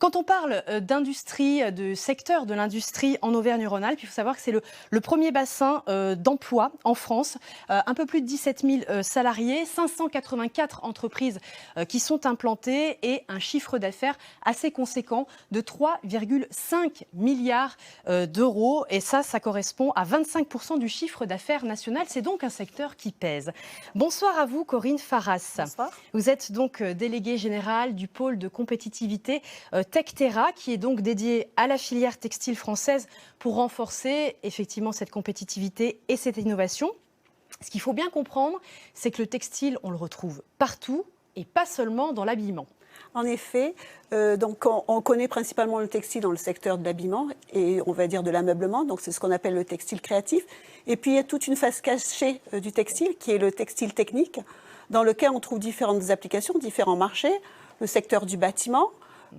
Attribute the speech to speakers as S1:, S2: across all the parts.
S1: Quand on parle d'industrie, de secteur de l'industrie en Auvergne-Rhône-Alpes, il faut savoir que c'est le premier bassin d'emploi en France. Un peu plus de 17 000 salariés, 584 entreprises qui sont implantées et un chiffre d'affaires assez conséquent de 3,5 milliards d'euros. Et ça correspond à 25% du chiffre d'affaires national. C'est donc un secteur qui pèse. Bonsoir à vous, Corinne Farras.
S2: Bonsoir.
S1: Vous êtes donc déléguée générale du pôle de compétitivité Tecterra, qui est donc dédié à la filière textile française pour renforcer effectivement cette compétitivité et cette innovation. Ce qu'il faut bien comprendre, c'est que le textile, on le retrouve partout et pas seulement dans l'habillement.
S2: En effet, donc on connaît principalement le textile dans le secteur de l'habillement et on va dire de l'ameublement, donc c'est ce qu'on appelle le textile créatif. Et puis il y a toute une face cachée du textile qui est le textile technique, dans lequel on trouve différentes applications, différents marchés, le secteur du bâtiment,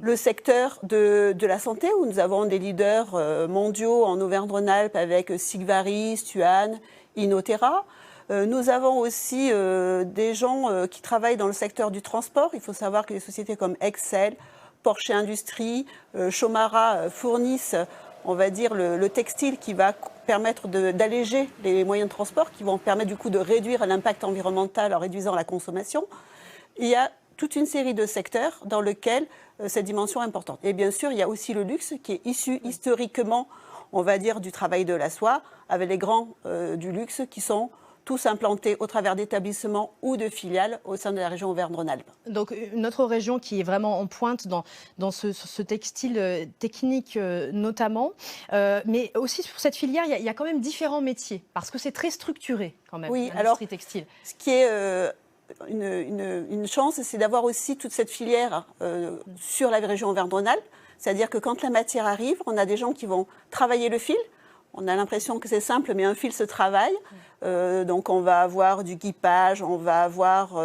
S2: le secteur de la santé, où nous avons des leaders mondiaux en Auvergne-Rhône-Alpes avec Sigvaris, Tuan, Inotera. Nous avons aussi des gens qui travaillent dans le secteur du transport. Il faut savoir que des sociétés comme Excel, Porsche Industrie, Chomara fournissent, on va dire, le textile qui va permettre d'alléger les moyens de transport, qui vont permettre du coup de réduire l'impact environnemental en réduisant la consommation. Il y a toute une série de secteurs dans lesquels cette dimension est importante. Et bien sûr, il y a aussi le luxe qui est issu historiquement, on va dire, du travail de la soie, avec les grands du luxe qui sont tous implantés au travers d'établissements ou de filiales au sein de la région Auvergne-Rhône-Alpes.
S1: Donc une autre région qui est vraiment en pointe dans ce textile technique notamment, mais aussi pour cette filière, il y a quand même différents métiers, parce que c'est très structuré quand même,
S2: oui,
S1: l'industrie textile.
S2: Ce qui est une chance, c'est d'avoir aussi toute cette filière sur la région Auvergne-Rhône-Alpes, c'est-à-dire que quand la matière arrive, on a des gens qui vont travailler le fil. On a l'impression que c'est simple, mais un fil se travaille. Donc on va avoir du guipage, on va avoir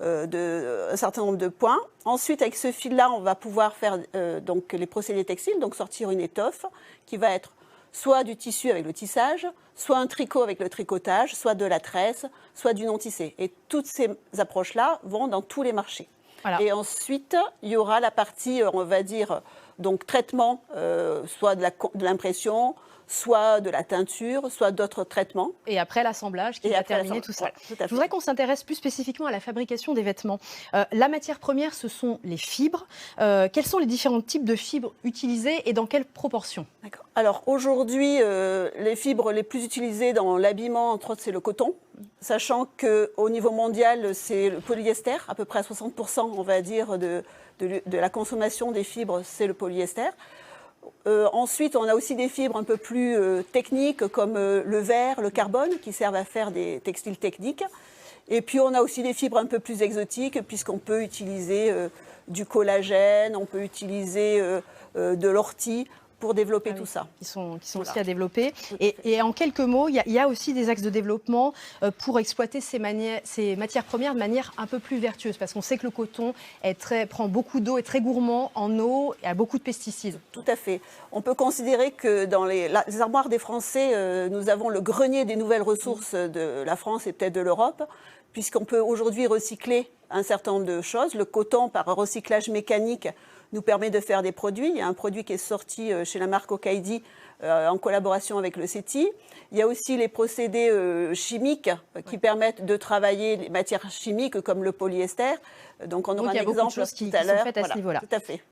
S2: un certain nombre de points. Ensuite, avec ce fil-là, on va pouvoir faire donc les procédés textiles, donc sortir une étoffe qui va être soit du tissu avec le tissage, soit un tricot avec le tricotage, soit de la tresse, soit du non-tissé. Et toutes ces approches-là vont dans tous les marchés. Voilà. Et ensuite, il y aura la partie, on va dire, donc traitement, soit de l'impression, soit de la teinture, soit d'autres traitements.
S1: Et après l'assemblage qui va terminer tout ça.
S2: Voilà, tout à fait.
S1: Je voudrais qu'on s'intéresse plus spécifiquement à la fabrication des vêtements. La matière première, ce sont les fibres. Quels sont les différents types de fibres utilisées et dans quelles proportions?
S2: D'accord. Alors aujourd'hui, les fibres les plus utilisées dans l'habillement, entre autres, c'est le coton. Sachant qu'au niveau mondial, c'est le polyester, à peu près à 60%, on va dire, de la consommation des fibres, c'est le polyester. Ensuite, on a aussi des fibres un peu plus techniques comme le verre, le carbone, qui servent à faire des textiles techniques. Et puis, on a aussi des fibres un peu plus exotiques, puisqu'on peut utiliser du collagène, on peut utiliser de l'ortie pour développer tout ça.
S1: Qui sont voilà. Aussi à développer. Et en quelques mots, il y a aussi des axes de développement pour exploiter ces matières premières de manière un peu plus vertueuse. Parce qu'on sait que le coton prend beaucoup d'eau, est très gourmand en eau et a beaucoup de pesticides.
S2: Tout à fait. On peut considérer que dans les armoires des Français, nous avons le grenier des nouvelles ressources de la France et peut-être de l'Europe, puisqu'on peut aujourd'hui recycler un certain nombre de choses. Le coton, par recyclage mécanique, nous permet de faire des produits. Il y a un produit qui est sorti chez la marque Okaidi en collaboration avec le CETI. Il y a aussi les procédés chimiques qui permettent de travailler les matières chimiques comme le polyester. Donc on aura un exemple tout à l'heure.
S1: Tout à fait.